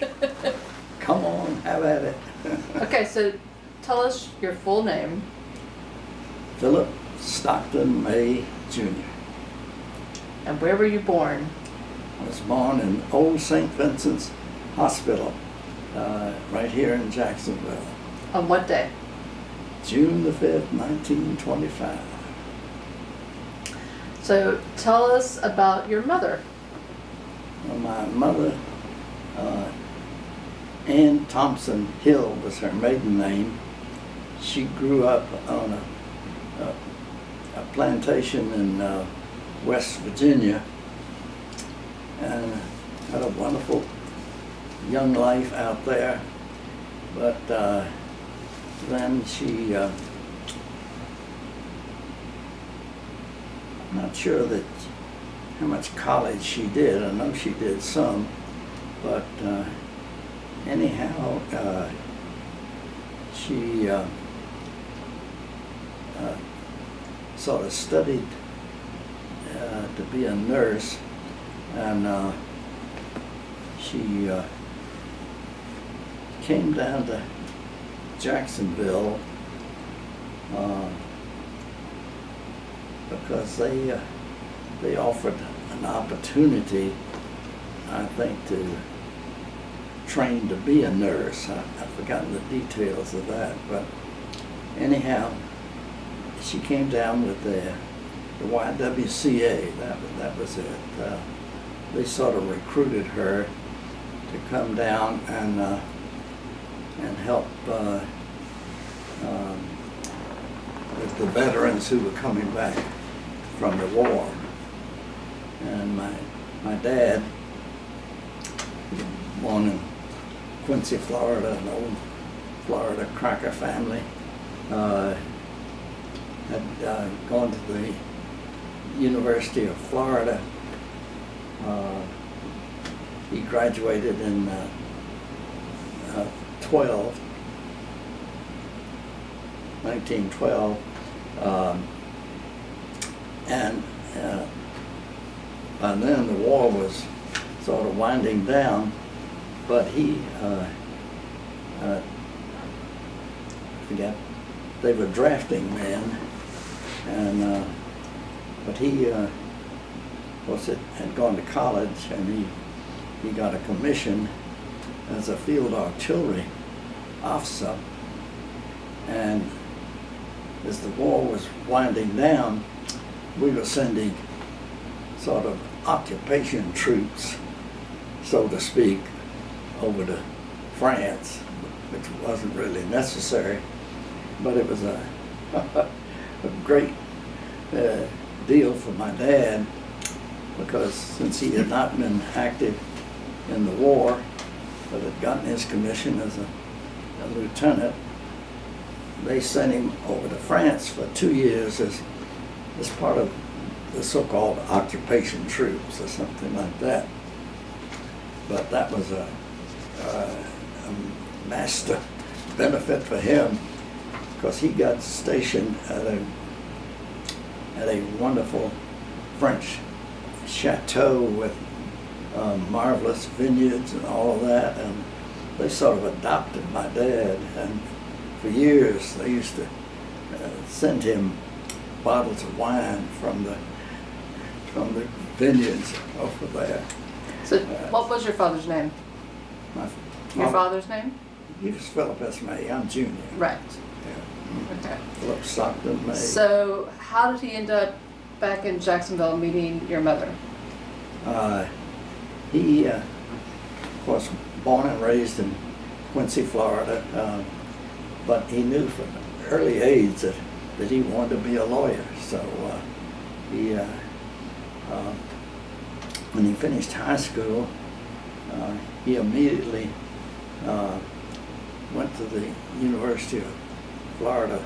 Come on, have at it. Okay, so tell us your full name. Philip Stockton May Jr. And where were you born? I was born in Old St. Vincent's Hospital, right here in Jacksonville, On what day? June the 5th, 1925. So tell us about your mother. Well, my mother, Ann Thompson Hill was her maiden name. She grew up on a plantation in West Virginia and had a wonderful young life out there. But then she, I'm not sure that how much college she did. I know she did some, but anyhow, she sort of studied to be a nurse, and she came down to Jacksonville because they offered an opportunity, I think, to train to be a nurse. I've forgotten the details of that, but anyhow, she came down with the YWCA. That was it. They sort of recruited her to come down and help with the veterans who were coming back from the war. And my dad, born in Quincy, Florida, an old Florida cracker family, had gone to the University of Florida. He graduated in 1912, and by then the war was sort of winding down, but he, I forget, they were drafting men, and but he, of course, had gone to college, and he got a commission as a field artillery officer, and as the war was winding down, we were sending sort of occupation troops, so to speak, over to France, which wasn't really necessary, but it was a great deal for my dad, because since he had not been active in the war, but had gotten his commission as a lieutenant, they sent him over to France for 2 years as part of the so-called occupation troops or something like that. But that was a master benefit for him, because he got stationed at a wonderful French chateau with marvelous vineyards and all of that, and they sort of adopted my dad, and for years they used to send him bottles of wine from the vineyards over there. So what was your father's name? Your father's name? He was Philip S. May. I'm Junior. Right. Yeah. Okay. Philip Stockton May. So how did he end up back in Jacksonville meeting your mother? He, of course, born and raised in Quincy, Florida, but he knew from an early age that he wanted to be a lawyer. So he, when he finished high school, he immediately went to the University of Florida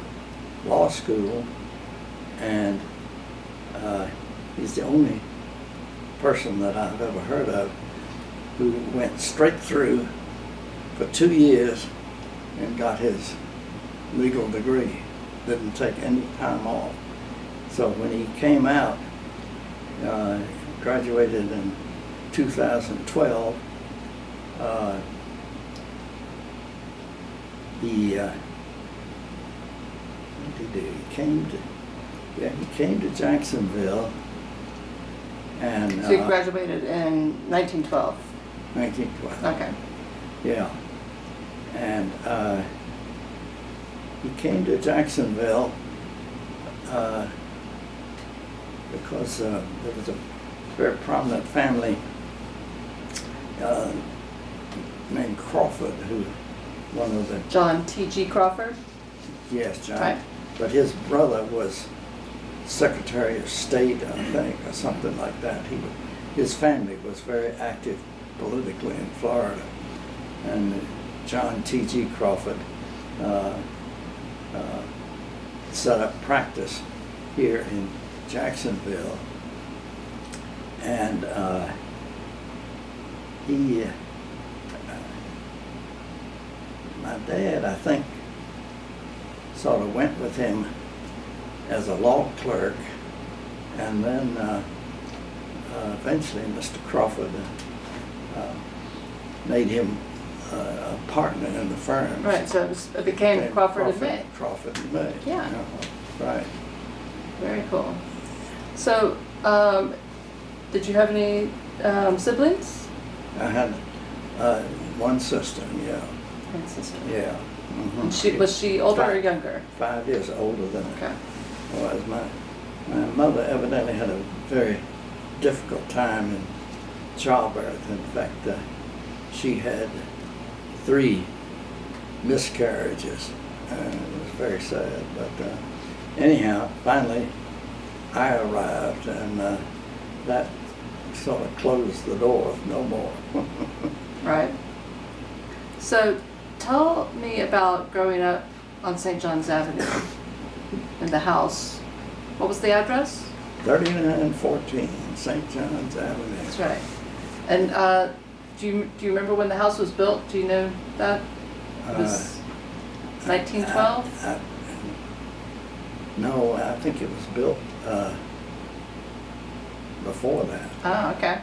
Law School, and he's the only person that I've ever heard of who went straight through for 2 years and got his legal degree. Didn't take any time off. So when he came out, graduated in 2012, he what did he do? He came to Jacksonville, and So you graduated in 1912. 1912. Okay. Yeah, and he came to Jacksonville because there was a very prominent family named Crawford, who one of the John T.G. Crawford? yes, John. Right. But his brother was Secretary of State, I think, or something like that. His family was very active politically in Florida, and John T.G. Crawford set up practice here in Jacksonville, and my dad, I think, sort of went with him as a law clerk, and then eventually Mr. Crawford made him a partner in the firm. Right, so it became Crawford and May. Crawford and May. Yeah. Right. Very cool. So, did you have any siblings? I had one sister, yeah. One sister. Yeah. Mhm. And was she older or younger? 5 years older than Okay. I was. My mother evidently had a very difficult time in childbirth. In fact, she had 3 miscarriages, and it was very sad. But anyhow, finally, I arrived, and that sort of closed the door. No more. Right. So, tell me about growing up on St. John's Avenue in the house. What was the address? 3914 St. John's Avenue. That's right. And do you remember when the house was built? Do you know that? It was 1912? No, I think it was built before that. Oh, okay.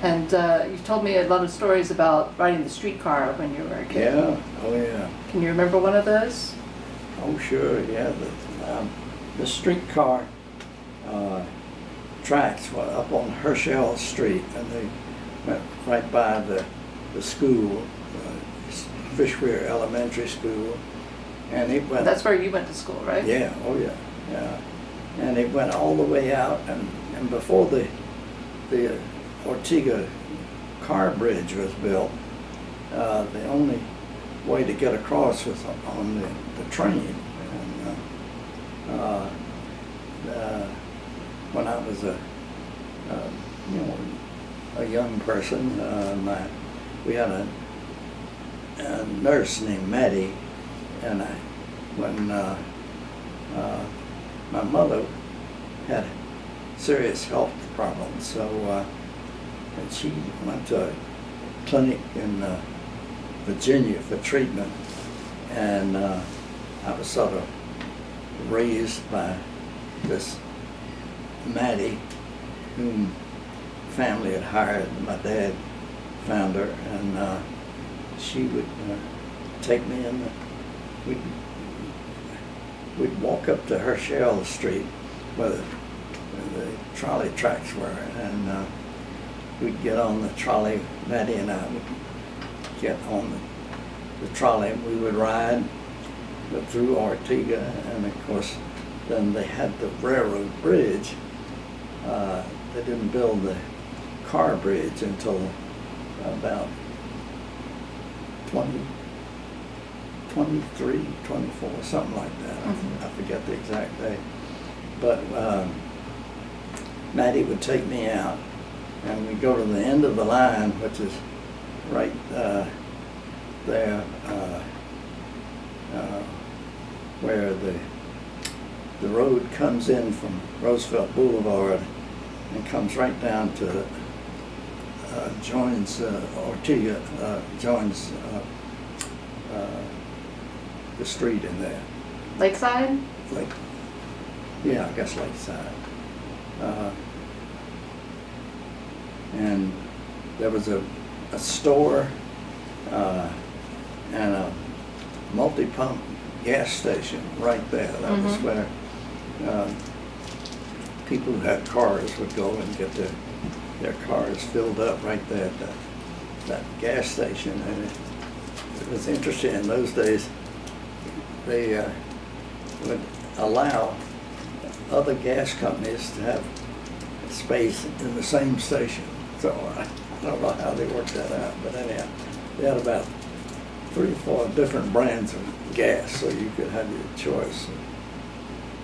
And you've told me a lot of stories about riding the streetcar when you were a kid. Yeah, oh yeah. Can you remember one of those? Oh sure, yeah. The streetcar tracks were up on Herschel Street, and they went right by the school, Fishweir Elementary School, and it went. That's where you went to school, right? Yeah, oh yeah, yeah. And it went all the way out, and before the Ortega car bridge was built, the only way to get across was on the train. And when I was a young person, we had a nurse named Maddie, and when my mother had serious health problems, so and she went to a clinic in Virginia for treatment, and I was sort of raised by this Maddie, whom family had hired. My dad found her, and she would take me in. We'd walk up to Herschel Street where the trolley tracks were, and we'd get on the trolley. Maddie and I would get on the trolley, and we would ride through Ortega, and of course then they had the railroad bridge. They didn't build the car bridge until about 23, 24, something like that. Mm-hmm. I forget the exact date. But Maddie would take me out, and we'd go to the end of the line, which is right there where the road comes in from Roosevelt Boulevard and comes right down to joins Ortega, joins the street in there. Lakeside? Yeah, I guess Lakeside. And there was a store and a multi-pump gas station right there. That was where people who had cars would go and get their cars filled up right there at that gas station. And it was interesting in those days. They would allow other gas companies to have space in the same station. So I don't know how they worked that out, but anyhow, they had about 3 or 4 different brands of gas, so you could have your choice of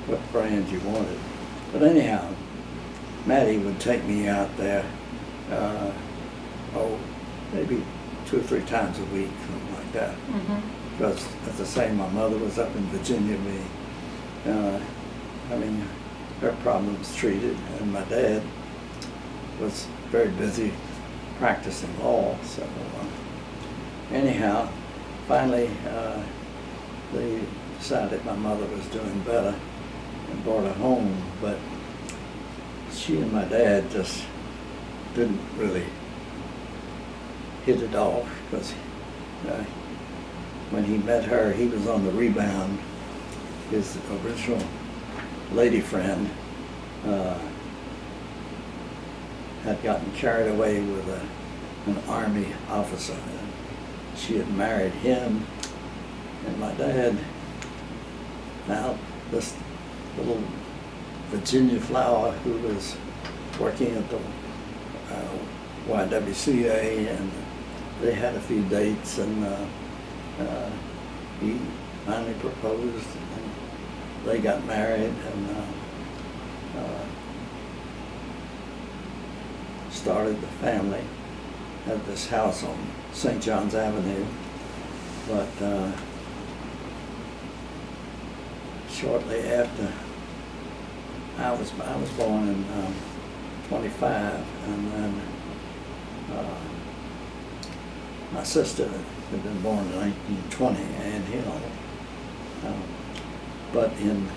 what brand you wanted. But anyhow, Maddie would take me out there, maybe 2 or 3 times a week, something like that. Because, as I say, my mother was up in Virginia, having her problems treated, and my dad was very busy practicing law. So anyhow, finally, they decided my mother was doing better and brought her home, but she and my dad just didn't really hit it off, because when he met her, he was on the rebound. His original lady friend had gotten carried away with an Army officer. And she had married him, and my dad found this little Virginia flower who was working at the YWCA, and they had a few dates, and he finally proposed, and they got married, and started the family. Had this house on St. John's Avenue, but shortly after, I was born in 25, and then my sister had been born in 1920, Ann Hill. But in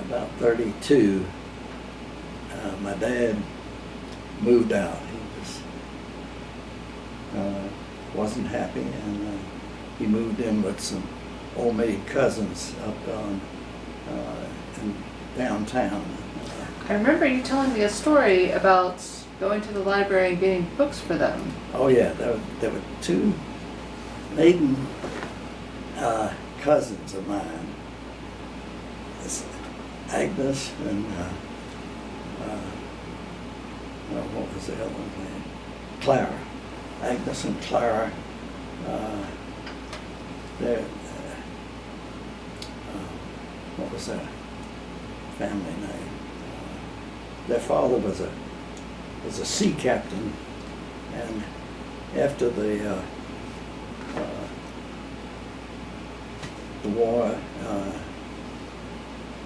about 32, my dad moved out. He wasn't happy, and he moved in with some old maid cousins up in downtown. I remember you telling me a story about going to the library and getting books for them. Oh yeah, there were 2 maiden cousins of mine, Agnes and what was the other one's name? Clara. Agnes and Clara. What was their family name? Their father was a sea captain, and after the war,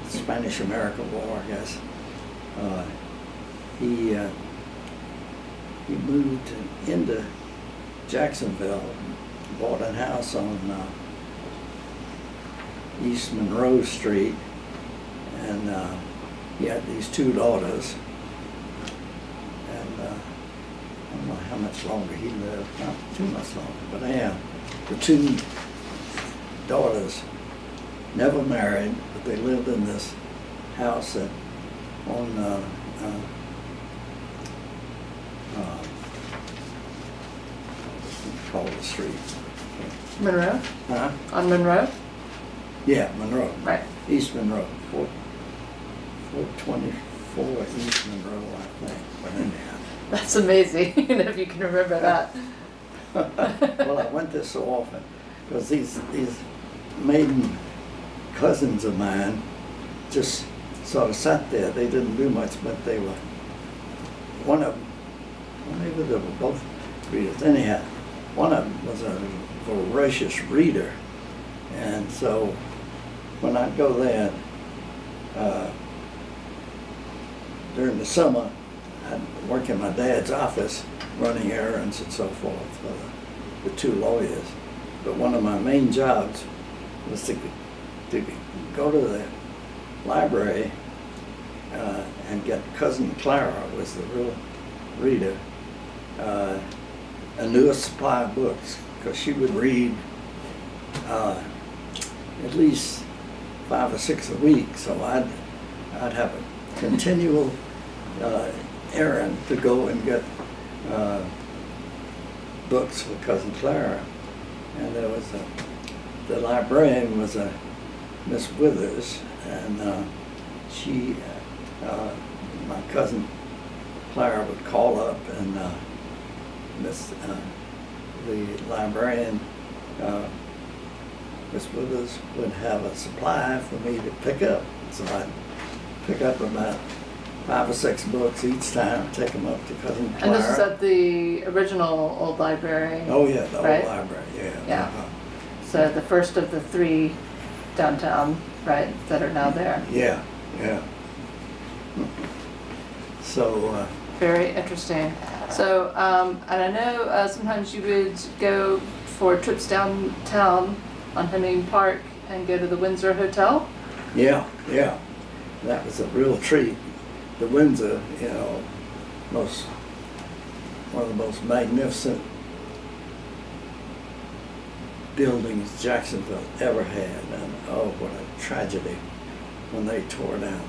the Spanish-American War, I guess, he moved into Jacksonville, bought a house on East Monroe Street, and he had these 2 daughters, and I don't know how much longer he lived, not too much longer, but anyhow, the 2 daughters never married, but they lived in this house on called the street. Monroe? Huh? On Monroe? Yeah, Monroe. Right. East Monroe. 424 East Monroe, I think. But anyhow. That's amazing, if you can remember that. Well, I went there so often because these maiden cousins of mine just sort of sat there. They didn't do much, but they were, one of them, well, maybe they were both readers. Anyhow, one of them was a voracious reader, and so when I'd go there during the summer, I'd work in my dad's office running errands and so forth for the 2 lawyers. But one of my main jobs was to go to the library and get Cousin Clara, was the real reader, a new supply of books, because she would read at least 5 or 6 a week, so I'd have a continual errand to go and get books for Cousin Clara. And there was the librarian was a Miss Withers, and she, my cousin Clara would call up, and the librarian, Miss Withers, would have a supply for me to pick up. So I'd pick up about 5 or 6 books each time, take them up to Cousin Clara. And this is at the original old library? Oh yeah, the right? old library, yeah. Yeah. So the first of the 3 downtown, right, that are now there. Yeah, yeah. So, Very interesting. So, and I know sometimes you would go for trips downtown on Hemming Park and go to the Windsor Hotel? yeah, that was a real treat. The Windsor, one of the most magnificent buildings Jacksonville ever had, and oh, what a tragedy when they tore down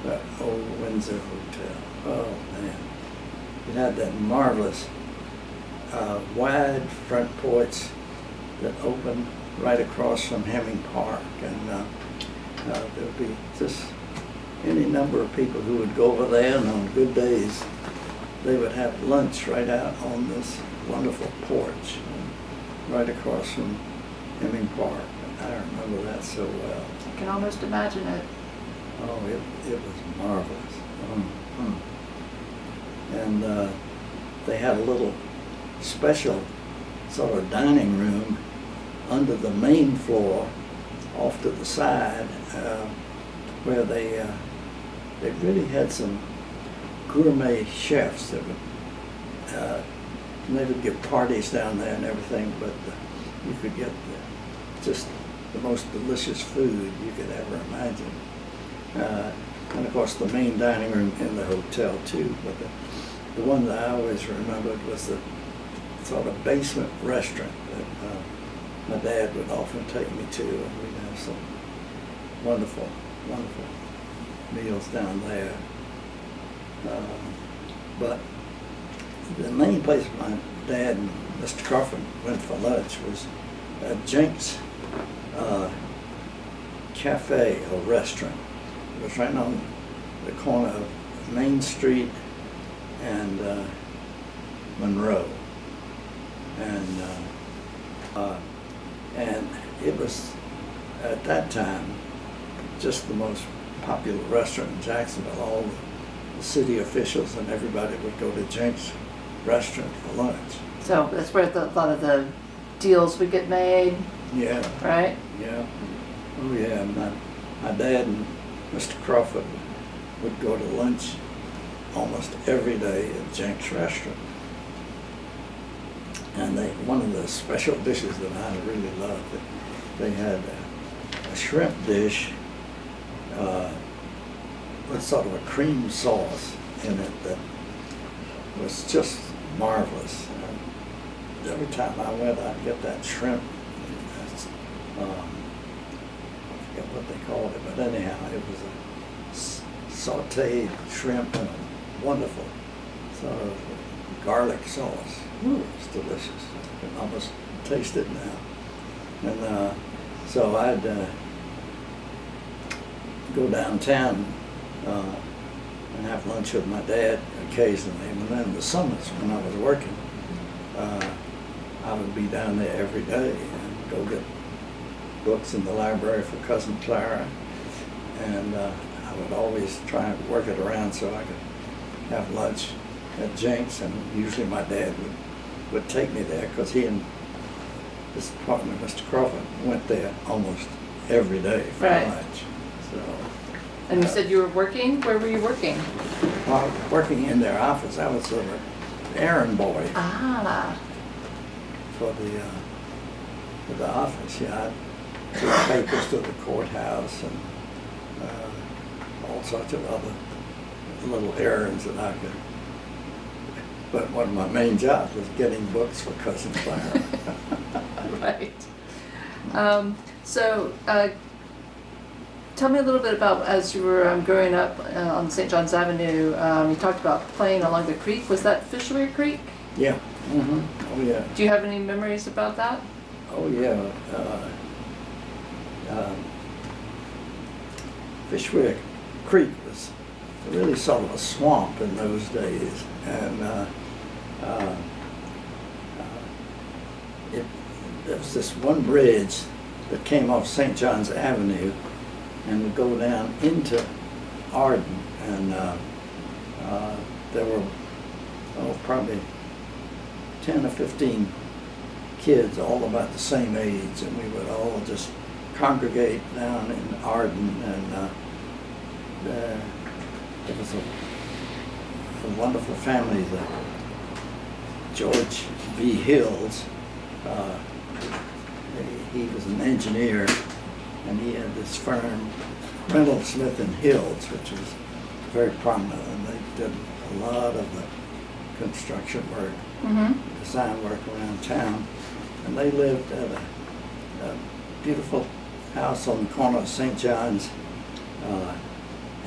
that old Windsor Hotel. Oh man, it had that marvelous wide front porch that opened right across from Hemming Park, and there would be just any number of people who would go over there, and on good days they would have lunch right out on this wonderful porch right across from Hemming Park. I remember that so well. I can almost imagine it. Oh, it was marvelous. And they had a little special sort of dining room under the main floor off to the side, where they really had some gourmet chefs that would, and they would give parties down there and everything, but you could get just the most delicious food you could ever imagine. And of course the main dining room in the hotel too, but the one that I always remembered was the sort of basement restaurant that my dad would often take me to, and we'd have some wonderful, wonderful meals down there. But the main place my dad and Mr. Crawford went for lunch was Jenks Cafe or restaurant. It was right on the corner of Main Street and Monroe, and it was at that time just the most popular restaurant in Jacksonville. All the city officials and everybody would go to Jenks Restaurant for lunch. So that's where a lot of the deals would get made, Yeah. right? Yeah. Oh yeah. My dad and Mr. Crawford would go to lunch almost every day at Jenks Restaurant. And one of the special dishes that I really loved, they had a shrimp dish with sort of a cream sauce in it that was just marvelous. Every time I went, I'd get that shrimp. I forget what they called it, but anyhow, it was a sauteed shrimp and a wonderful sort of garlic sauce. Ooh, it's delicious. I can almost taste it now. And so I'd go downtown and have lunch with my dad occasionally. And then in the summers when I was working, I would be down there every day and go get books in the library for Cousin Clara. And I would always try and work it around so I could have lunch at Jenks, and usually my dad would take me there because he and his partner, Mr. Crawford, went there almost every day for lunch. So, and you said you were working? Where were you working? Working in their office. I was an errand boy for the office. Yeah, I took papers to the courthouse and all sorts of other little errands that I could. But one of my main jobs was getting books for Cousin Clara. Right. So, tell me a little bit about, as you were growing up on St. John's Avenue, you talked about playing along the creek. Was that Fishery Creek? Yeah. Mm-hmm. Oh, yeah. Do you have any memories about that? Oh, yeah. Fishwick Creek was really sort of a swamp in those days, and there was this one bridge that came off St. John's Avenue and would go down into Arden, and there were probably 10 or 15 kids all about the same age, and we would all just congregate down in Arden, and there was a wonderful family, the George B. Hills. He was an engineer, and he had this firm, Reynolds, Smith and Hills, which was very prominent, and they did a lot of the construction work, design work around town. And they lived at a beautiful house on the corner of St. John's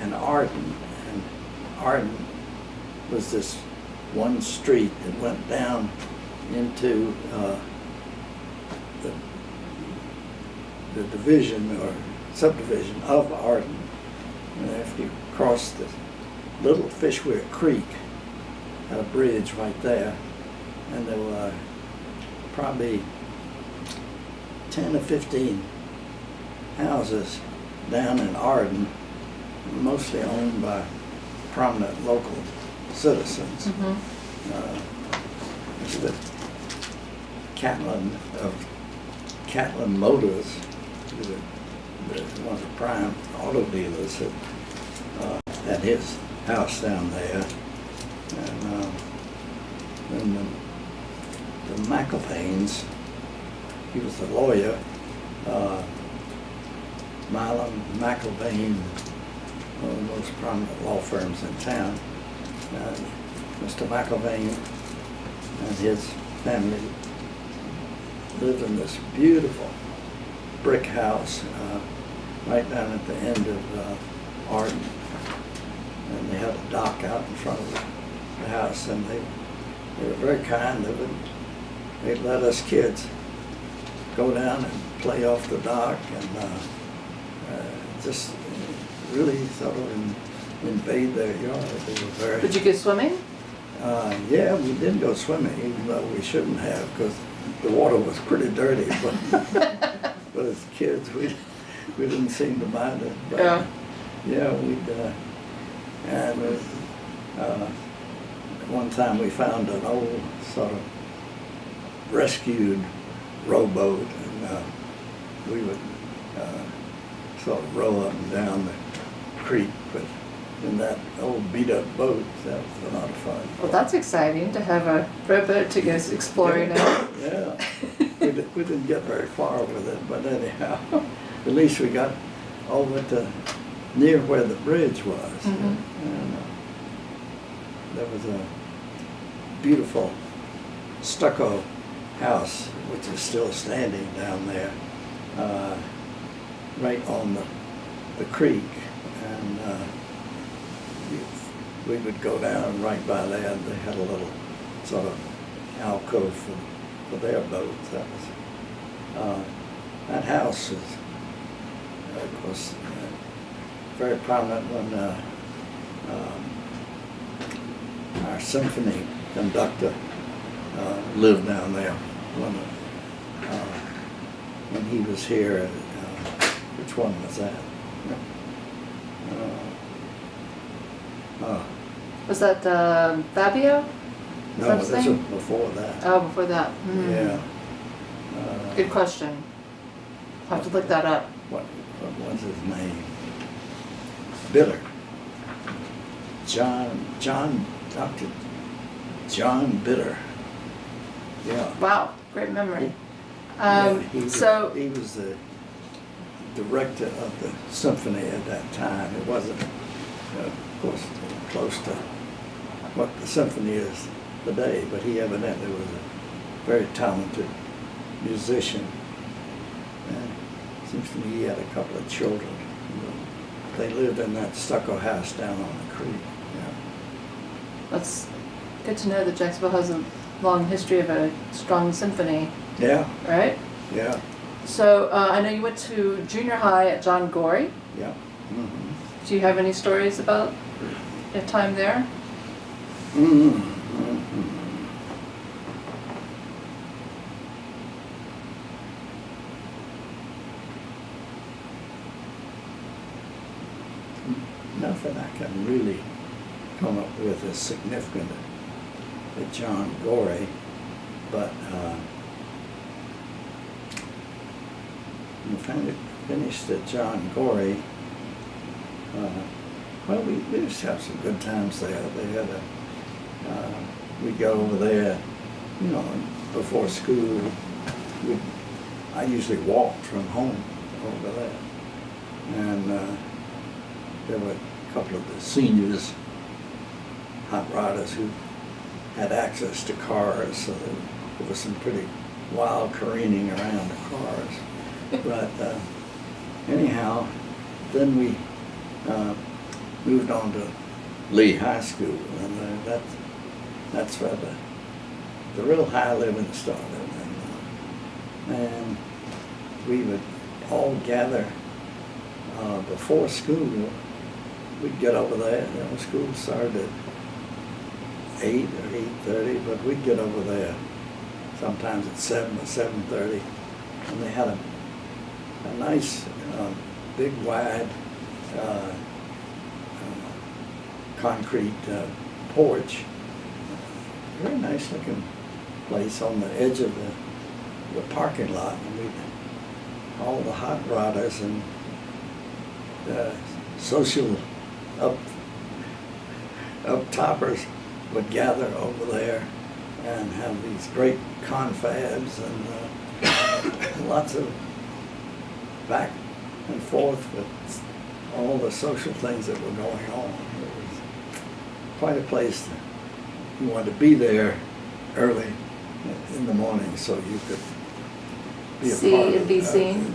and Arden. And Arden was this one street that went down into the division or subdivision of Arden. And after you cross the little Fishwick Creek, had a bridge right there, and there were probably 10 or 15 houses down in Arden, mostly owned by prominent local citizens. Mr. Catlin of Catlin Motors, one of the prime auto dealers, had his house down there. And then the McElvains, he was a lawyer, Milam McElvain, one of the most prominent law firms in town. Mr. McElvain and his family lived in this beautiful brick house right down at the end of Arden. And they had a dock out in front of the house, and they were very kind. They'd let us kids go down and play off the dock, and just really sort of invade their yard. They were very. Did you go swimming? Yeah, we did go swimming, even though we shouldn't have, because the water was pretty dirty. But as kids, we didn't seem to mind it. But, yeah, we'd. And one time we found an old sort of rescued rowboat, and we would sort of row up and down the creek, but in that old beat-up boat. That was a lot of fun. Well, that's exciting to have a rowboat to go exploring out. Yeah, we didn't get very far with it, but anyhow, at least we got over to near where the bridge was. And there was a beautiful stucco house, which is still standing down there, right on the creek. And we would go down right by there, and they had a little sort of alcove for their boats. That house was, of course, very prominent when our symphony conductor lived down there when he was here. Which one was that? Was that Fabio? No, this was before that. Oh, before that. Yeah. Good question. I'll have to look that up. What was his name? Bitter. Dr. John Bitter. Yeah. Wow, great memory. He was the director of the symphony at that time. It wasn't, of course, close to what the symphony is today, but he evidently was a very talented musician. And it seems to me he had a couple of children. They lived in that stucco house down on the creek. Yeah. That's good to know that Jacksonville has a long history of a strong symphony, Yeah, right? yeah, So I know you went to junior high at John Gorey. yeah. Do you have any stories about your time there? Nothing I can really come up with as significant at John Gorey, but we finished at John Gorey. Well, we just have some good times there. They had we'd go over there, you know, before school. I usually walked from home over there, and there were a couple of the seniors, hot rodders, who had access to cars, so there was some pretty wild careening around the cars. But anyhow, then we moved on to Lee High School, and that's where the real high living started. And we would all gather before school. We'd get over there. You know, school started at 8 or 8:30, but we'd get over there sometimes at 7 or 7:30, and they had a nice big wide concrete porch. Very nice looking place on the edge of the parking lot, and all the hot rodders and social up toppers would gather over there and have these great confabs and lots of back and forth with all the social things that were going on. It was quite a place. You wanted to be there early in the morning so you could be a See part and of be seen.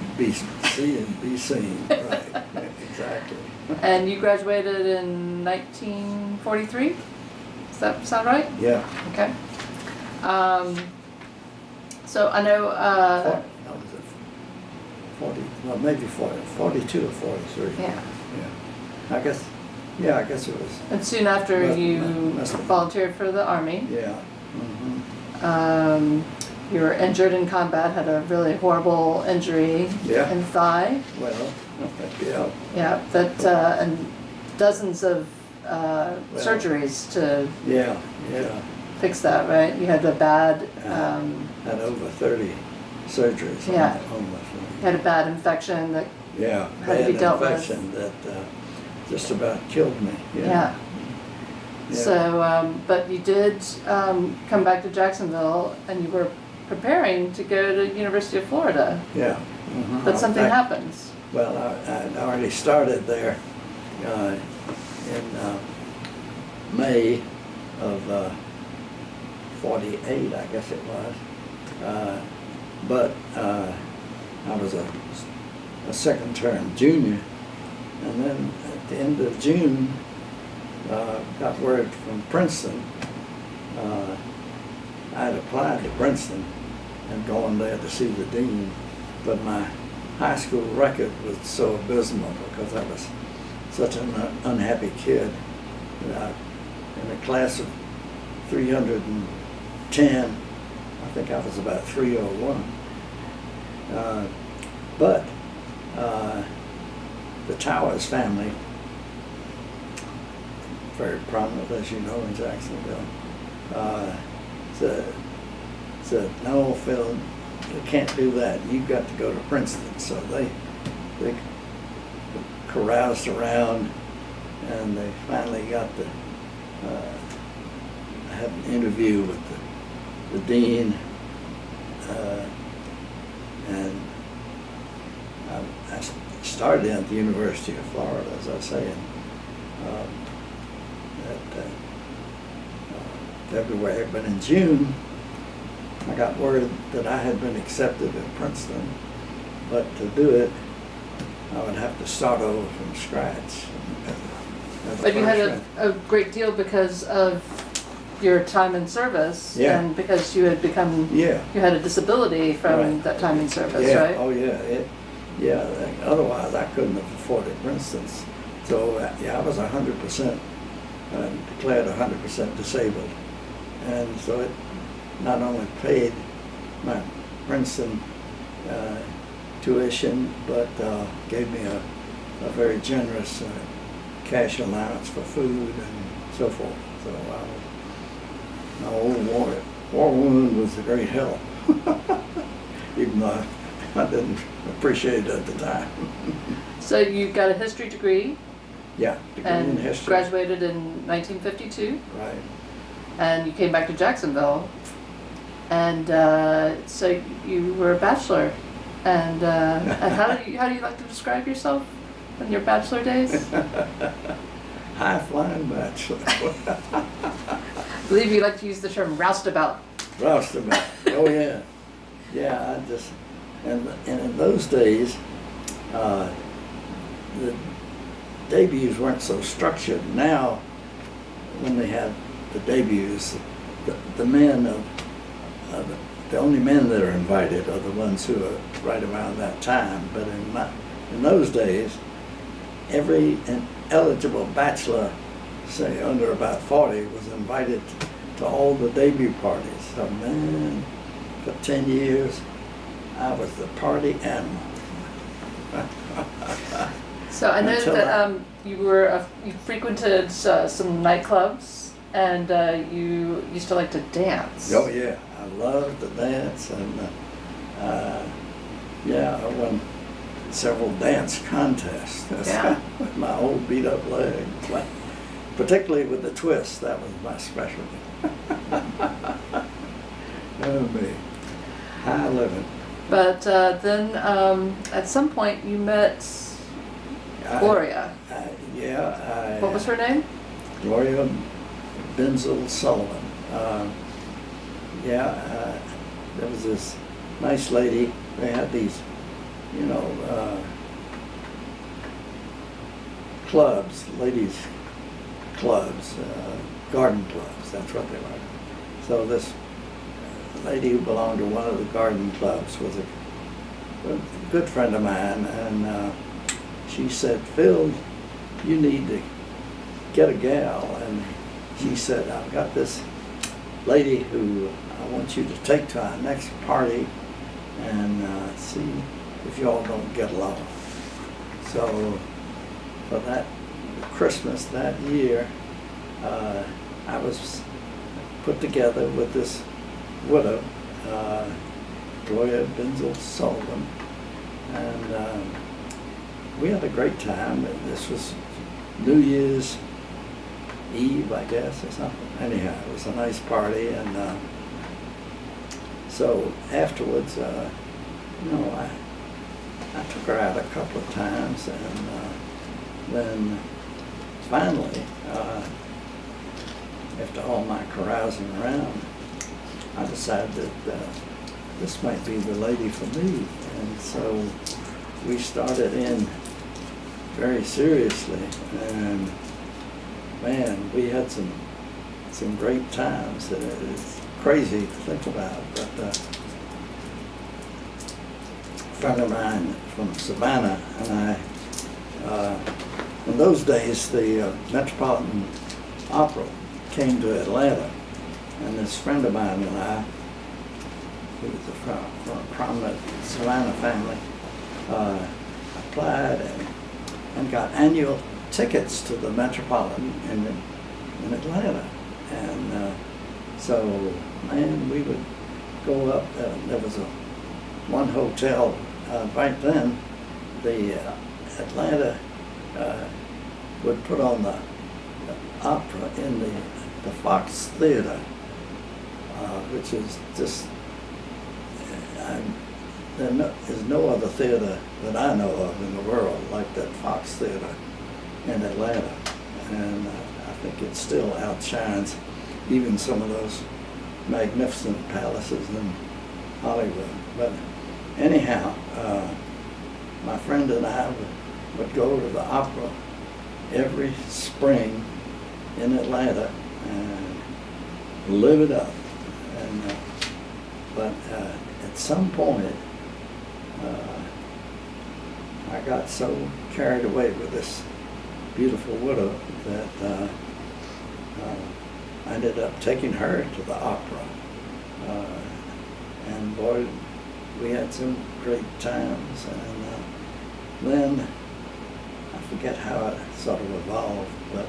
See and be seen, right, yeah, exactly. And you graduated in 1943? Does that sound right? Yeah. Okay. So I know, That was it. 40, well, maybe 42 or 43. yeah. Yeah. I guess it was. And soon after Must have- volunteered for the Army. Yeah. Mm-hmm. You were injured in combat, had a really horrible injury Yeah. in the thigh. Well, yeah. Yeah, and dozens of surgeries to Yeah. fix that, right? You had a bad, Had over 30 surgeries Yeah. on my thing. you had a bad infection that, Yeah. Had to be bad dealt with. infection that just about killed me. yeah. Yeah. So, but you did come back to Jacksonville, and you were preparing to go to University of Florida, Yeah. Mhm. but something In fact, happens. Well, I already started there in May of 48, I guess it was. But I was a second term junior, and then at the end of June, got word from Princeton. I had applied to Princeton and gone there to see the dean, but my high school record was so abysmal because I was such an unhappy kid. In a class of 310, I think I was about 301. But the Towers family, very prominent, as you know, in Jacksonville, said, no, Phil, you can't do that. You've got to go to Princeton. So they caroused around, and they finally got I had an interview with the dean, and I started at the University of Florida, as I say, in February, but in June, I got word that I had been accepted at Princeton, but to do it, I would have to start over from scratch. But you had a great deal because of your time in service, Yeah. and because you had become, Yeah. you had a disability from Right. that time in service, Yeah. right? Oh, yeah. Yeah. Otherwise, I couldn't have afforded, for instance. So, yeah, I was 100%, declared 100% disabled. And so it not only paid my Princeton tuition, but gave me a very generous cash allowance for food and so forth. So my old war wound was a great help, even though I didn't appreciate it at the time. So you got a history degree Yeah, degree in and history. graduated in 1952, Right. and you came back to Jacksonville, and so you were a bachelor. And how do you like to describe yourself in your bachelor days? High flying bachelor. I believe you like to use the term roustabout. Roustabout. Oh yeah. Yeah, and in those days, the debuts weren't so structured. Now, when they have the debuts, the men the only men that are invited are the ones who are right around that time. But in those days, every eligible bachelor, say under about 40, was invited to all the debut parties. So man, for 10 years, I was the party animal. So I know that you frequented some nightclubs, and you used to like to dance. Oh yeah, I loved to dance, and yeah, I won several dance contests Yeah. with my old beat up leg, but particularly with the twist. That was my specialty. Oh me, high living. But then at some point you met Gloria. What was her name? Gloria Benzel Sullivan. There was this nice lady. They had these, clubs, ladies' clubs, garden clubs. That's what they were. So this lady who belonged to one of the garden clubs was a good friend of mine, and she said, "Phil, you need to get a gal." And she said, "I've got this lady who I want you to take to our next party and see if y'all don't get along." So for that Christmas that year, I was put together with this widow, Gloria Benzel Sullivan, and we had a great time. This was New Year's Eve, I guess, or something. Anyhow, it was a nice party, and so afterwards, I took her out a couple of times, and then finally, after all my carousing around, I decided that this might be the lady for me, and so we started in very seriously, and man, we had some great times. It's crazy to think about, but a friend of mine from Savannah and I, in those days, the Metropolitan Opera came to Atlanta, and this friend of mine and I, who was from a prominent Savannah family, applied and got annual tickets to the Metropolitan in Atlanta. And so, man, we would go up. There was one hotel right then. The Atlanta would put on the opera in the Fox Theater, which is just, there's no other theater that I know of in the world like that Fox Theater in Atlanta, and I think it still outshines even some of those magnificent palaces in Hollywood. But anyhow, my friend and I would go to the opera every spring in Atlanta and live it up. And but at some point, I got so carried away with this beautiful widow that I ended up taking her to the opera. And boy, we had some great times. And then, I forget how it sort of evolved, but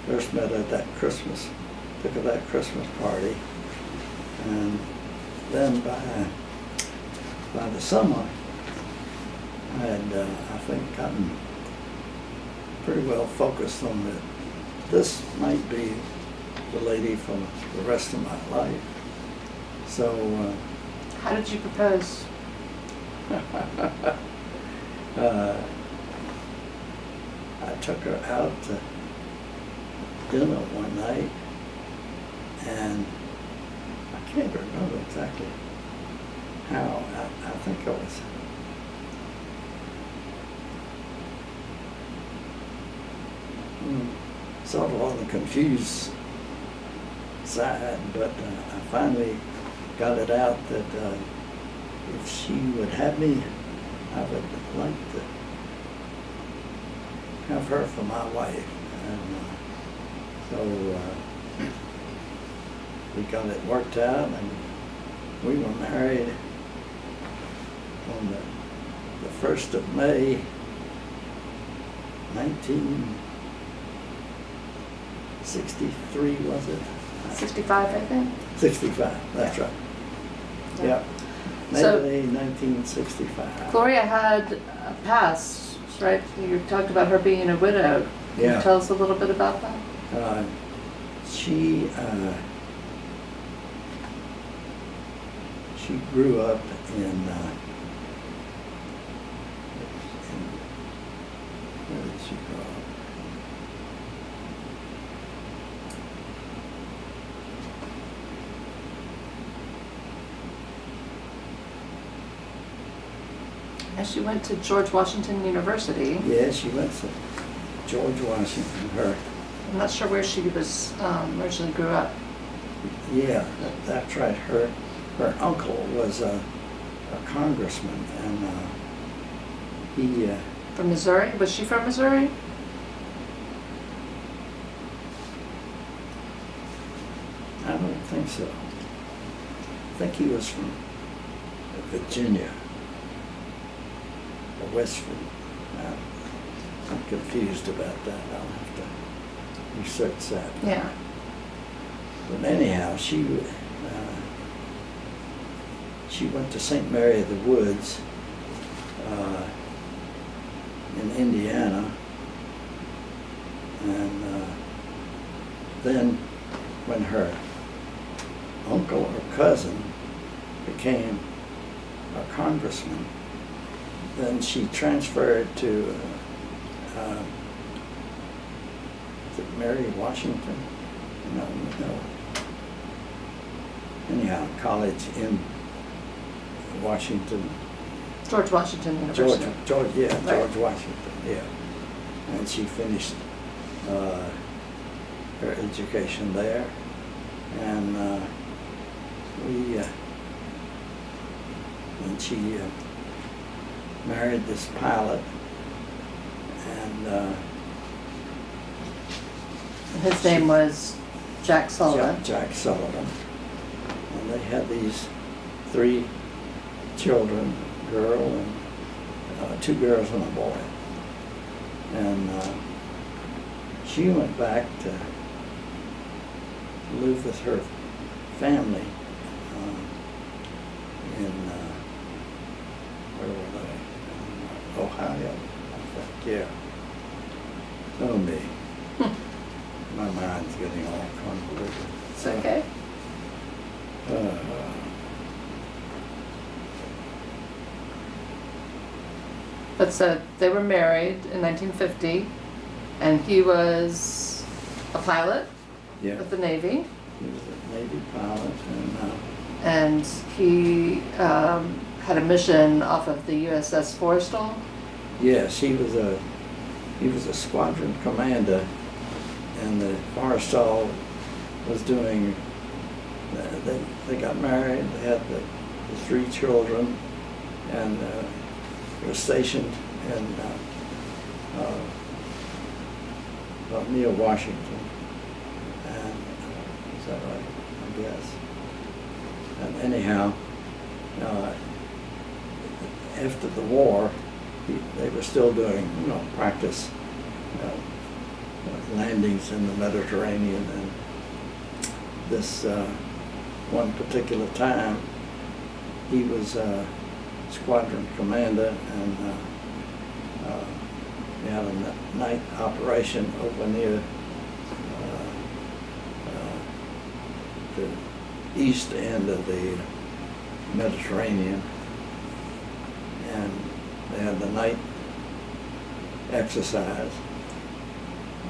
first met at that Christmas, took her to that Christmas party. And then by the summer, I had, I think, gotten pretty well focused on that this might be the lady for the rest of my life. So. How did you propose? I took her out to dinner one night, and I can't remember exactly how. I think I was sort of on the confused side, but I finally got it out that if she would have me, I would like to have her for my wife. And so we got it worked out, and we were married on the 1st of May, 1963, was it? 65, I think. 65, that's right. Yeah. May So- 1965. Gloria had a past, right? You talked about her being a widow. Can Yeah. you tell us a little bit about that? She grew up in where did she grow up? And she went to George Washington University. Yeah, she went to George Washington. I'm not sure where she was originally grew up. Yeah, that's right. Her uncle was a congressman, and he. From Missouri? Was she from Missouri? I don't think so. I think he was from Virginia or West Virginia. I'm confused about that. I'll have to research that. Yeah. But anyhow, she went to St. Mary of the Woods in Indiana, and then when her uncle or cousin became a congressman, then she transferred to is it Mary Washington? No. Anyhow, college in Washington. George Washington University. George Right. Washington, yeah. And she finished her education there, and and she married this pilot, and His name was Jack Sullivan. Jack Sullivan. And they had these 3 children, a girl and 2 girls and a boy. And she went back to live with her family in, where were they? Ohio, I think, yeah. Oh me. My mind's getting all convoluted. It's okay. But so they were married in 1950, and he was a pilot Yeah, with the Navy. he was a Navy pilot, and and he had a mission off of the USS Forrestal. Yes, he was a squadron commander, and the Forrestal was doing. They got married. They had the 3 children, and were stationed in near Washington. And is that right? I guess. And anyhow, after the war, they were still doing, practice landings in the Mediterranean. And this one particular time, he was squadron commander, and we had a night operation over near the east end of the Mediterranean, and they had the night exercise,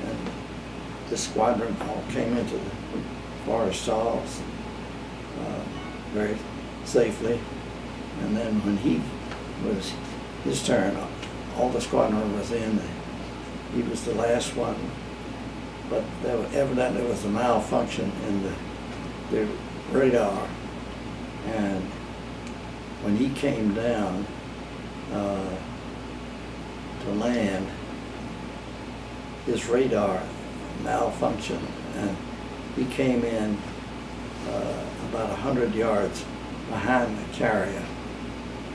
and the squadron all came into the forest stalls very safely, and then when he was his turn, all the squadron was in. He was the last one, but evidently was a malfunction in the radar, and when he came down to land, his radar malfunctioned, and he came in about 100 yards behind the carrier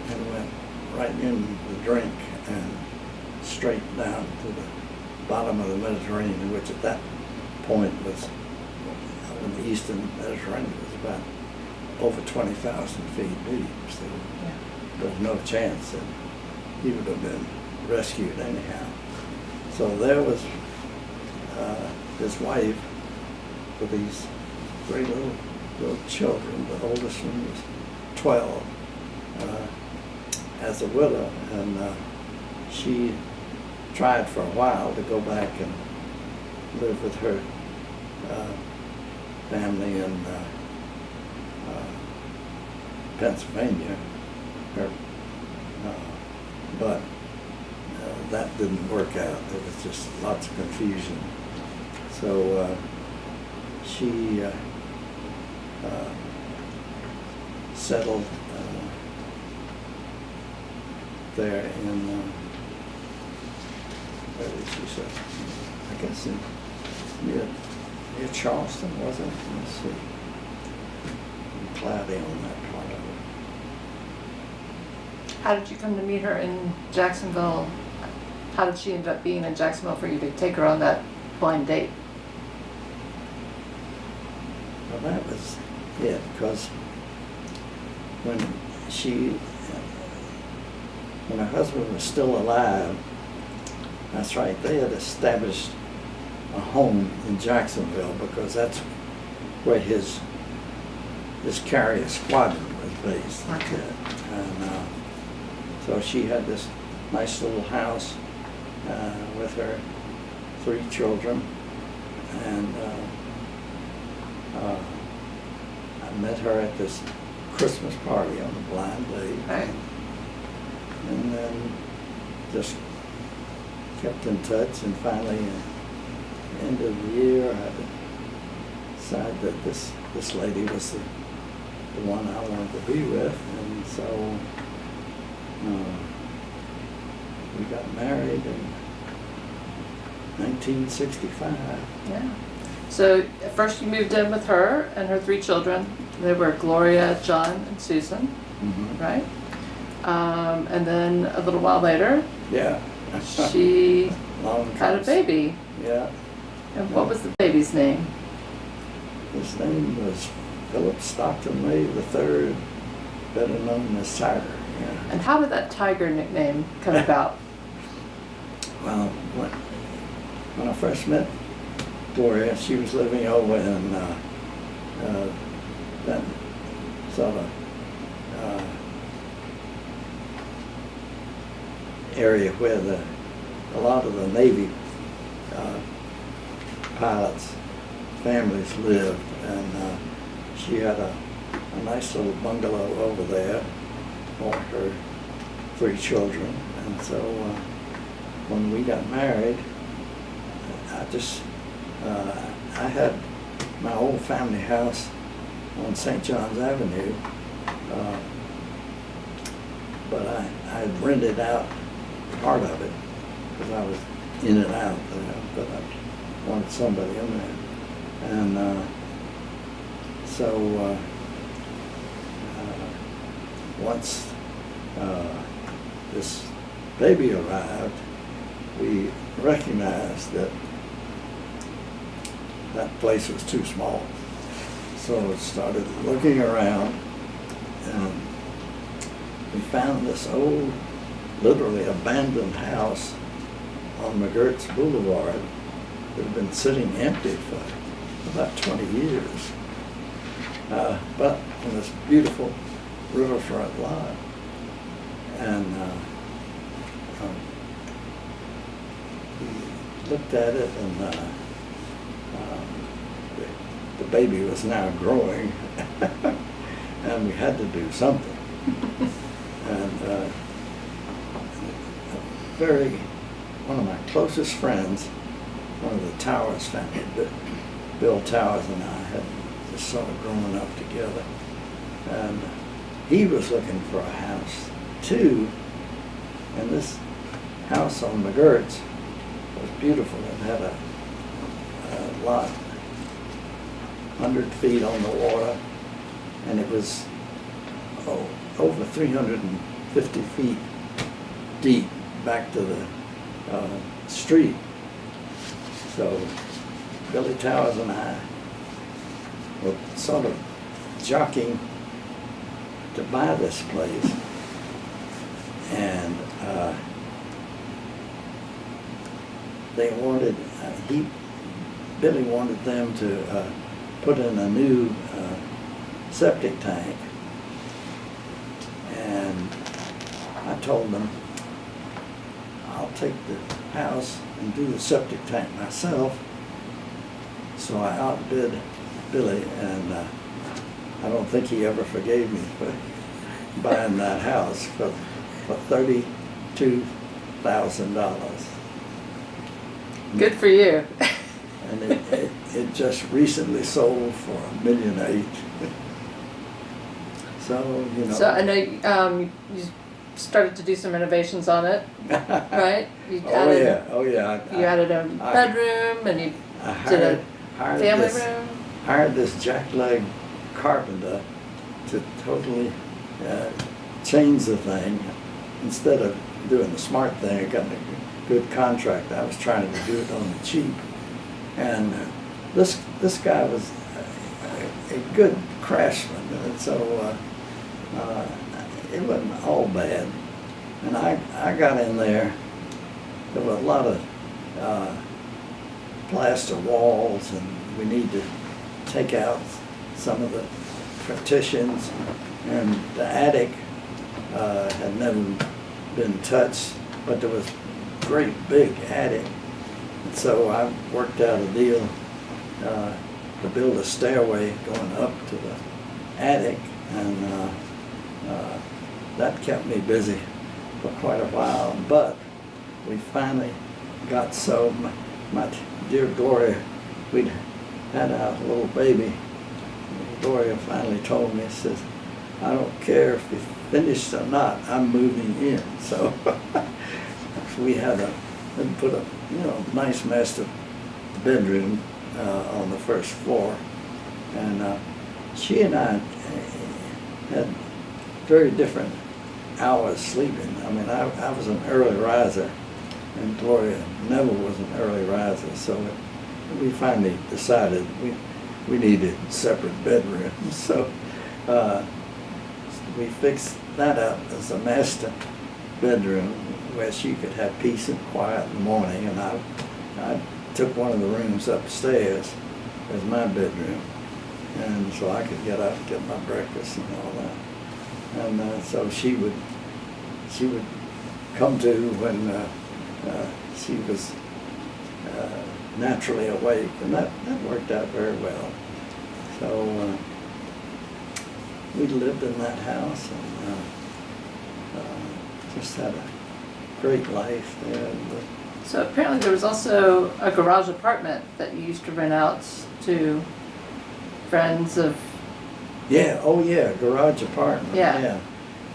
and went right in the drink and straight down to the bottom of the Mediterranean, which at that point was, in the eastern Mediterranean, was about over 20,000 feet deep. So there was no chance that he would have been rescued anyhow. So there was his wife with these 3 little children. The oldest one was 12, as a widow, and she tried for a while to go back and live with her family in Pennsylvania, but that didn't work out. There was just lots of confusion. So she settled there in, where did she settle? I guess near Charleston, was it? Let's see. I'm cloudy on that part of it. How did you come to meet her in Jacksonville? How did she end up being in Jacksonville for you to take her on that blind date? Well, that was it, because when her husband was still alive, that's right, they had established a home in Jacksonville, because that's where his carrier squadron was based. Okay. And so she had this nice little house with her 3 children, and I met her at this Christmas party on a blind date. Right. And then just kept in touch, and finally, at the end of the year, I decided that this lady was the one I wanted to be with, and so we got married in 1965. Yeah. So at first you moved in with her and her 3 children. They were Gloria, John, and Susan, Mm-hmm. right? And then a little while later, Yeah. she Long had a time. baby. Yeah. And what was the baby's name? His name was Philip Stockton May III, better known as Tiger. Yeah. And how did that Tiger nickname come about? Well, when I first met Gloria, she was living over in that sort of area where a lot of the Navy pilots' families lived, and she had a a nice little bungalow over there for her 3 children. And so when we got married, I had my old family house on St. John's Avenue, but I had rented out part of it because I was in and out there, but I wanted somebody in there. And so once this baby arrived, we recognized that that place was too small. So we started looking around, and we found this old, literally abandoned house on McGirt's Boulevard that had been sitting empty for about 20 years, but on this beautiful riverfront lot. And we looked at it, and the baby was now growing, and we had to do something. And one of my closest friends, one of the Towers family, Bill Towers and I had just sort of grown up together, and he was looking for a house too, and this house on McGirt's was beautiful. It had a lot 100 feet on the water, and it was over 350 feet deep back to the street. So Billy Towers and I were sort of jockeying to buy this place, and they wanted, Billy wanted them to put in a new septic tank, and I told them I'll take the house and do the septic tank myself. So I outbid Billy, and I don't think he ever forgave me for buying that house for $32,000. Good for you. And it just recently sold for $1.8 million. So, you know. So I know you started to do some renovations on it, right? You added, Oh yeah. You added a bedroom, and you did a family room. Hired this jackleg carpenter to totally change the thing. Instead of doing the smart thing, I got a good contract. I was trying to do it on the cheap. And this guy was a good craftsman, and so it wasn't all bad. And I got in there. There were a lot of plaster walls, and we need to take out some of the partitions. And the attic had never been touched, but there was a great big attic. So I worked out a deal to build a stairway going up to the attic, and that kept me busy for quite a while. But we finally got so, my dear Gloria, we'd had our little baby. Gloria finally told me, says, I don't care if you finished or not, I'm moving in. So we had put a nice master bedroom on the first floor, and she and I had very different hours sleeping. I mean, I was an early riser, and Gloria never was an early riser, so we finally decided we needed separate bedrooms. So we fixed that up as a master bedroom where she could have peace and quiet in the morning, and I took one of the rooms upstairs as my bedroom, and so I could get up and get my breakfast and all that. And so she would come to when she was naturally awake, and that worked out very well. So we lived in that house and just had a great life there. So apparently there was also a garage apartment that you used to rent out to friends of. Yeah, oh yeah, garage apartment. Yeah.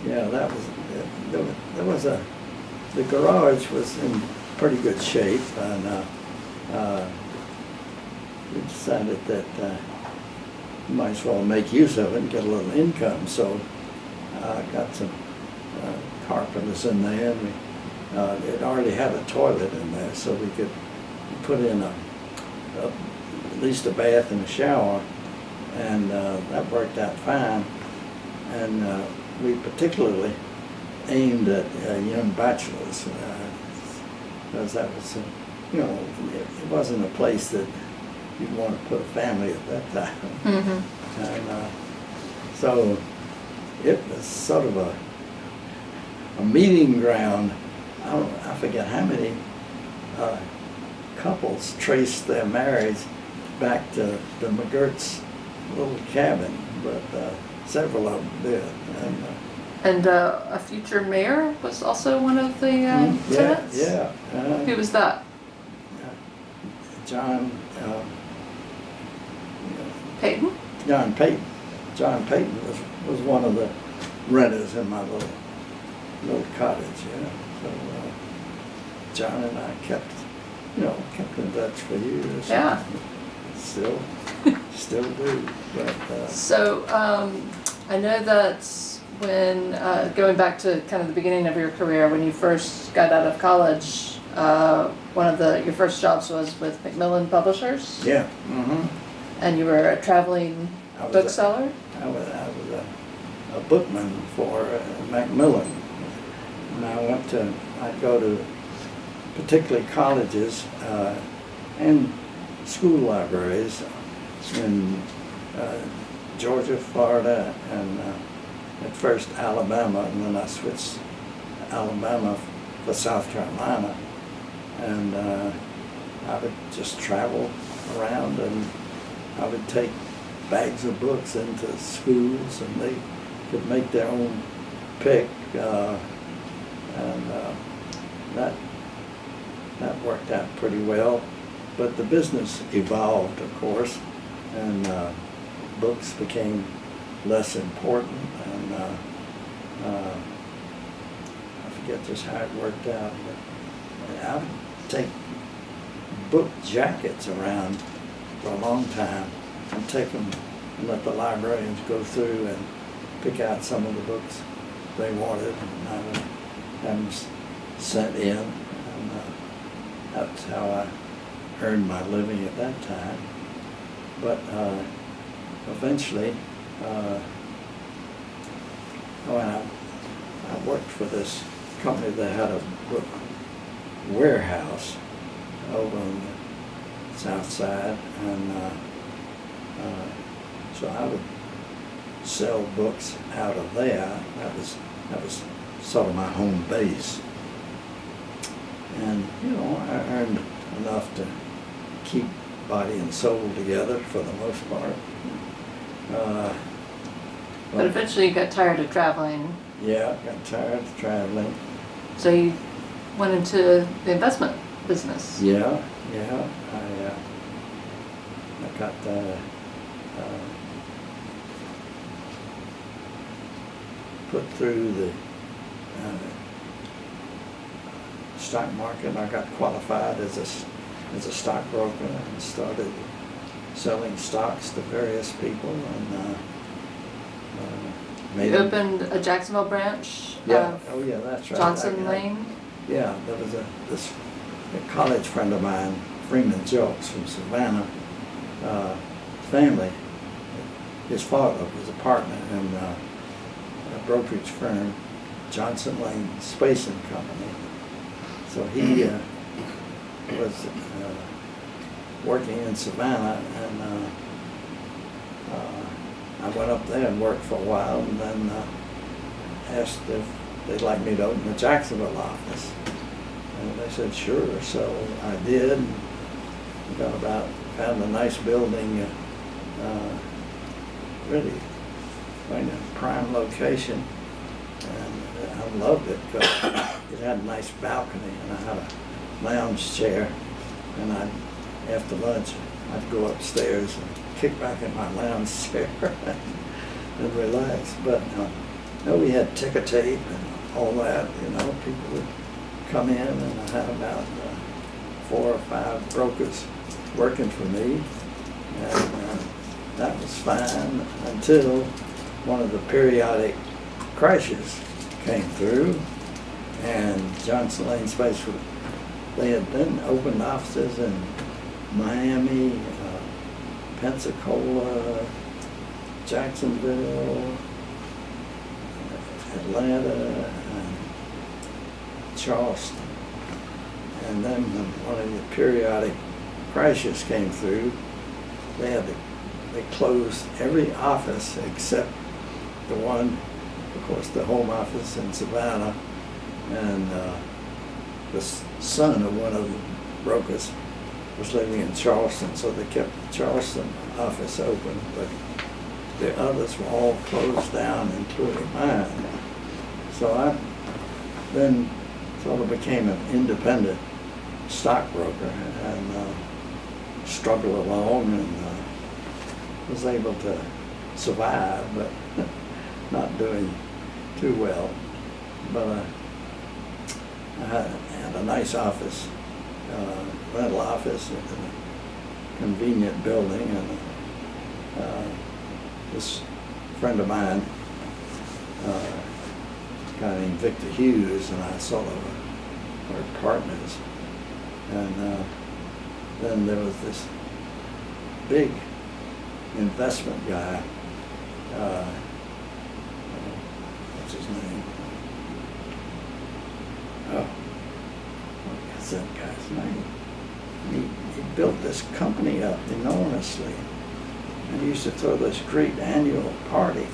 Yeah, that was, there was the garage was in pretty good shape, and we decided that we might as well make use of it and get a little income. So I got some carpenters in there, and it already had a toilet in there, so we could put in at least a bath and a shower, and that worked out fine. And we particularly aimed at young bachelors, because that was, it wasn't a place that you'd want to put a family at that time. Mm-hmm. And so it was sort of a meeting ground. I forget how many couples traced their marriage back to the McGirt's little cabin, but several of them did. And a future mayor was also one of the tenants? Yeah. Who was that? John Peyton? John Peyton. John Peyton was one of the renters in my little cottage, So John and I kept in touch for years. Yeah. Still do. But So I know that when going back to kind of the beginning of your career, when you first got out of college, one of your first jobs was with Macmillan Publishers. yeah. Mm-hmm. And you were a traveling bookseller? I was a bookman for Macmillan. And I'd go to particularly colleges and school libraries in Georgia, Florida, and at first Alabama, and then I switched to Alabama for South Carolina. And I would just travel around, and I would take bags of books into schools, and they could make their own pick, and that worked out pretty well. But the business evolved, of course, and books became less important, and I forget just how it worked out. But I would take book jackets around for a long time and take them and let the librarians go through and pick out some of the books they wanted, and I would have them sent in, and that's how I earned my living at that time. But eventually, I worked for this company that had a book warehouse over on the south side, and so I would sell books out of there. That was sort of my home base, and I earned enough to keep body and soul together for the most part. But eventually you got tired of traveling. Yeah, got tired of traveling. So you went into the investment business. Yeah. I got put through the stock market. I got qualified as a stockbroker and started selling stocks to various people, and You opened a Jacksonville branch Yeah. of Oh yeah, that's right. Johnson Lane. Yeah, there was a college friend of mine, Freeman Jelks from Savannah, family. His father was a partner in a brokerage firm, Johnson Lane Spacing Company. So he was working in Savannah, and I went up there and worked for a while, and then asked if they'd like me to open the Jacksonville office. And they said sure, so I did. Found a nice building, really kind of prime location, and I loved it because it had a nice balcony, and I had a lounge chair, and after lunch, I'd go upstairs and kick back in my lounge chair and relax. But no, we had ticker tape and all that, people would come in, and I had about 4 or 5 brokers working for me, and that was fine until one of the periodic crashes came through, and Johnson Lane Space, they had then opened offices in Miami, Pensacola, Jacksonville, Atlanta, and Charleston. And then when one of the periodic crashes came through, they closed every office except the one, of course, the home office in Savannah, and the son of one of the brokers was living in Charleston, so they kept the Charleston office open, but the others were all closed down, including mine. So I then sort of became an independent stockbroker and struggled along and was able to survive, but not doing too well. But I had a nice office, rental office in a convenient building, and this friend of mine, a guy named Victor Hughes, and I sort of were partners. And then there was this big investment guy, what's his name? Oh, what's that guy's name? He built this company up enormously, and he used to throw this great annual party.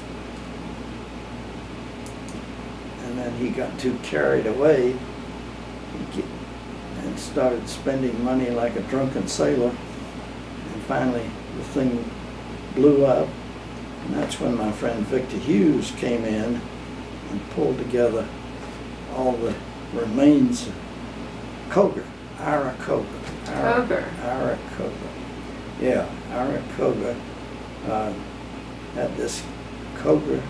And then he got too carried away and started spending money like a drunken sailor, and finally the thing blew up. And that's when my friend Victor Hughes came in and pulled together all the remains of Ira Koger. Yeah, Ira Koger had this Koger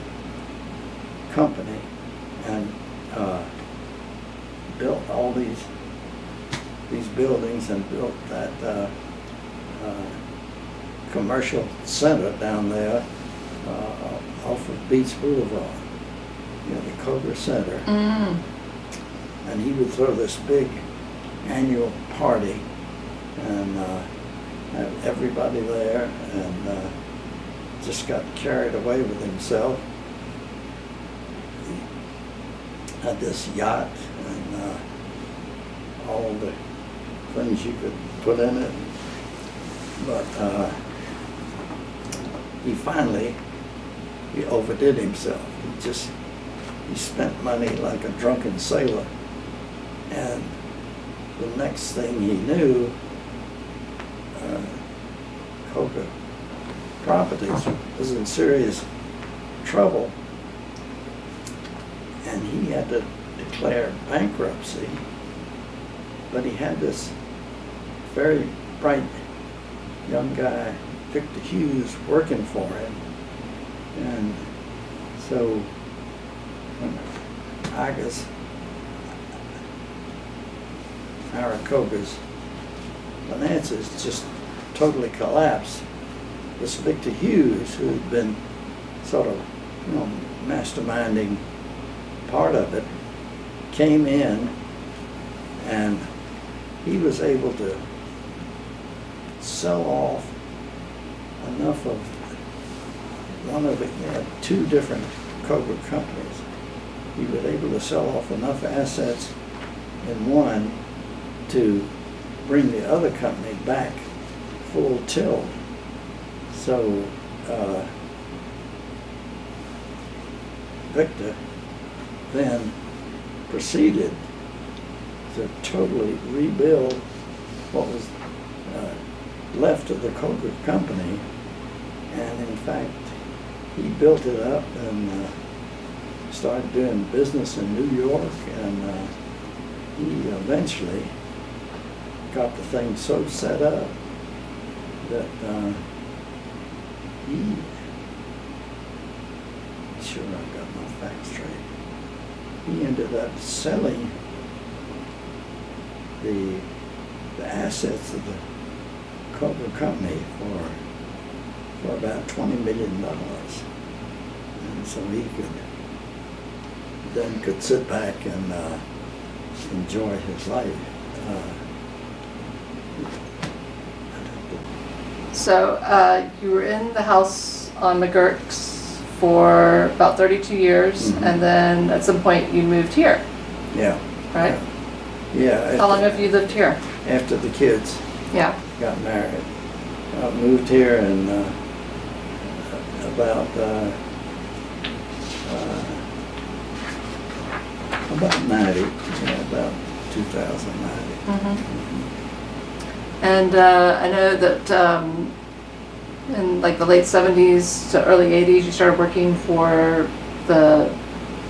company and built all these buildings and built that commercial center down there off of Beach Boulevard, the Koger Center. Mm. And he would throw this big annual party and have everybody there, and just got carried away with himself. He had this yacht and all the things you could put in it, but he overdid himself. He spent money like a drunken sailor, and the next thing he knew, Koger Properties was in serious trouble, and he had to declare bankruptcy. But he had this very bright young guy, Victor Hughes, working for him. And so when Ira Koger's finances just totally collapsed, this Victor Hughes, who had been sort of, masterminding part of it, came in, and he was able to sell off enough of they had 2 different Koger companies. He was able to sell off enough assets in one to bring the other company back full tilt. So Victor then proceeded to totally rebuild what was left of the Koger company, and in fact he built it up and started doing business in New York, and he eventually got the thing so set up that he, sure I've got my facts straight, he ended up selling the assets of the Coca company for about $20 million, and so he could sit back and enjoy his life. So you were in the house on McGurk's for about 32 years, Mhm. and then at some point you moved here, Yeah. right? Yeah. How long have you lived here? After the kids Yeah. got married, I moved here in about 90, about 2090. Mm-hmm. And I know that in like the late 70s to early 80s, you started working for the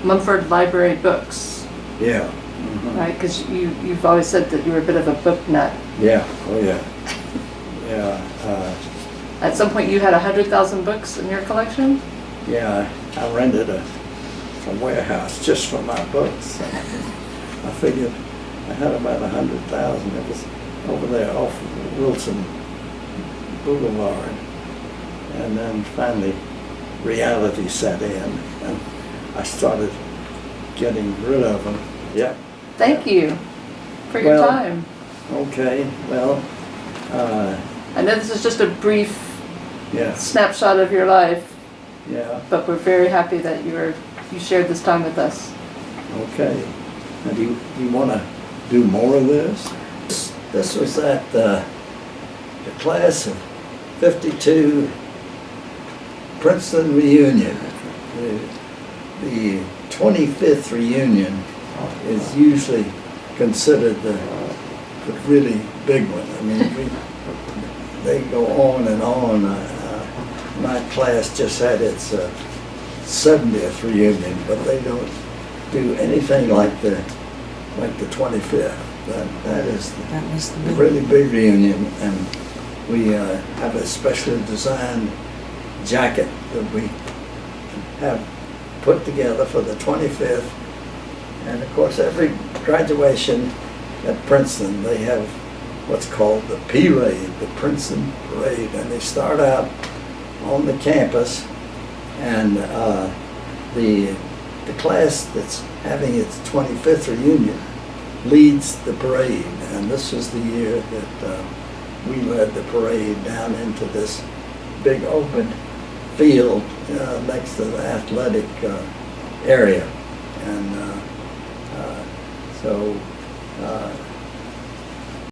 Mumford Library Books, Yeah. right? Because you've always said that you were a bit of a book nut. Yeah. Oh yeah. Yeah. At some point, you had 100,000 books in your collection. Yeah. I rented a warehouse just for my books. I figured I had about 100,000. It was over there off Wilson Boulevard. And then finally reality set in and I started getting rid of them. Yeah. Thank you for your Well, time. Okay, well, I know this is just a brief yeah, snapshot of your life, yeah, but we're very happy that you shared this time with us. okay. Now, do you want to do more of this? This was at the class of '52 Princeton reunion. The 25th reunion is usually considered the really big one. I mean, they go on and on. My class just had its 70th reunion, but they don't do anything like the 25th. That is the really big reunion, and we have a specially designed jacket that we have put together for the 25th. And of course, every graduation at Princeton, they have what's called the P-Raid, the Princeton Parade, and they start out on the campus, and the class that's having its 25th reunion leads the parade, and this is the year that we led the parade down into this big open field next to the athletic area, and so